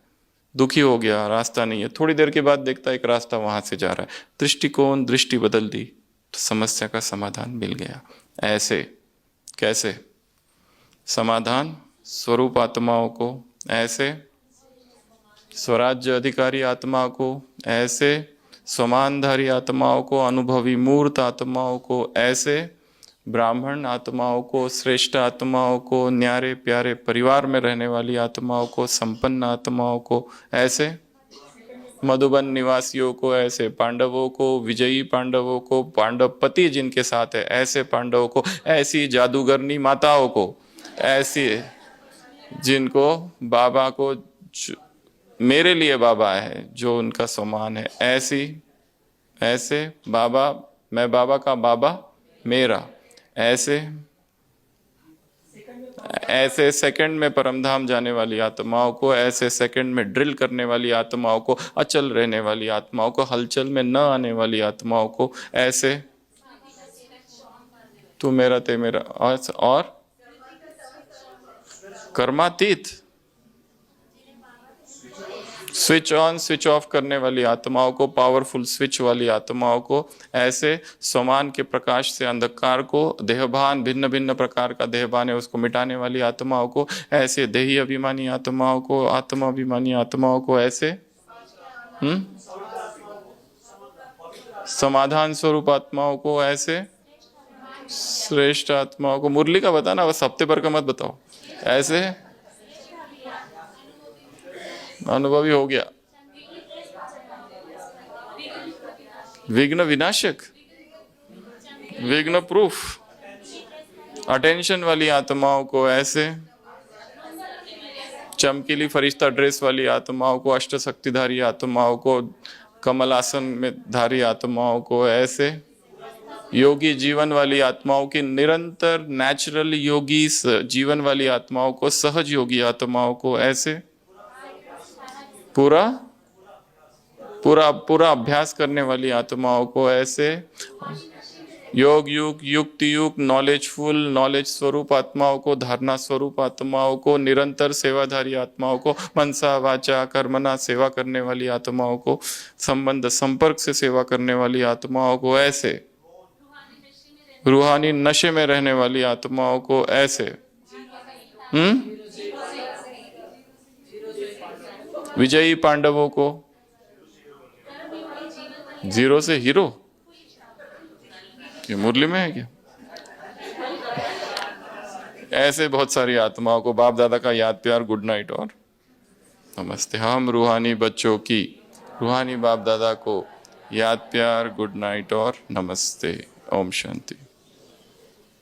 दुखी हो गया, रास्ता नहीं है, थोड़ी देर के बाद देखता है एक रास्ता वहां से जा रहा है, दृष्टिकोण, दृष्टि बदल दी तो समस्या का समाधान मिल गया। ऐसे कैसे समाधान, स्वरूप आत्माओं को ऐसे, स्वराज्य अधिकारी आत्मा को ऐसे, स्वमानधारी आत्माओं को, अनुभवी मूर्त आत्माओं को ऐसे, ब्राह्मण आत्माओं को, श्रेष्ठ आत्माओं को, न्यारे प्यारे परिवार में रहने वाली आत्माओं को, संपन्न आत्माओं को ऐसे, मधुबन निवासियों को ऐसे, पांडवों को, विजयी पांडवों को, पांडव पति जिनके साथ है ऐसे पांडवों को, ऐसी जादूगरनी माताओं को, ऐसी जिनको बाबा को, मेरे लिए बाबा है जो उनका सम्मान है, ऐसी ऐसे बाबा, मैं बाबा का बाबा मेरा, ऐसे ऐसे सेकंड में परमधाम जाने वाली आत्माओं को, ऐसे सेकंड में ड्रिल करने वाली आत्माओं को, अचल रहने वाली आत्माओं को, हलचल में न आने वाली आत्माओं को ऐसे, तू मेरा ते मेरा, और कर्मातीत, स्विच ऑन स्विच ऑफ करने वाली आत्माओं को, पावरफुल स्विच वाली आत्माओं को ऐसे, स्वमान के प्रकाश से अंधकार को, देहभान, भिन्न भिन्न प्रकार का देहभान है उसको मिटाने वाली आत्माओं को ऐसे, देही अभिमानी आत्माओं को, आत्मा अभिमानी आत्माओं को ऐसे, समाधान स्वरूप आत्माओं को ऐसे, श्रेष्ठ आत्माओं को, मुरली का बताना, बस हफ्ते भर का मत बताओ, ऐसे अनुभवी हो गया, विघ्न विनाशक, विघ्न प्रूफ, अटेंशन वाली आत्माओं को ऐसे, चमकीली फरिश्ता ड्रेस वाली आत्माओं को, अष्ट शक्तिधारी आत्माओं को, कमल आसन में धारी आत्माओं को ऐसे, योगी जीवन वाली आत्माओं की निरंतर नेचुरल योगी जीवन वाली आत्माओं को, सहज योगी आत्माओं को ऐसे पूरा पूरा पूरा अभ्यास करने वाली आत्माओं को ऐसे, योग युग युक्ति युग नॉलेजफुल नॉलेज स्वरूप आत्माओं को, धारणा स्वरूप आत्माओं को, निरंतर सेवाधारी आत्माओं को, मनसा वाचा कर्मना सेवा करने वाली आत्माओं को, संबंध संपर्क से सेवा करने वाली आत्माओं को ऐसे, रूहानी नशे में रहने वाली आत्माओं को ऐसे, विजयी पांडवों को, जीरो से हीरो, ये मुरली में है क्या? ऐसे बहुत सारी आत्माओं को बाप दादा का याद प्यार, गुड नाइट और नमस्ते। हम रूहानी बच्चों की, रूहानी बाप दादा को याद प्यार, गुड नाइट और नमस्ते। ओम शांति।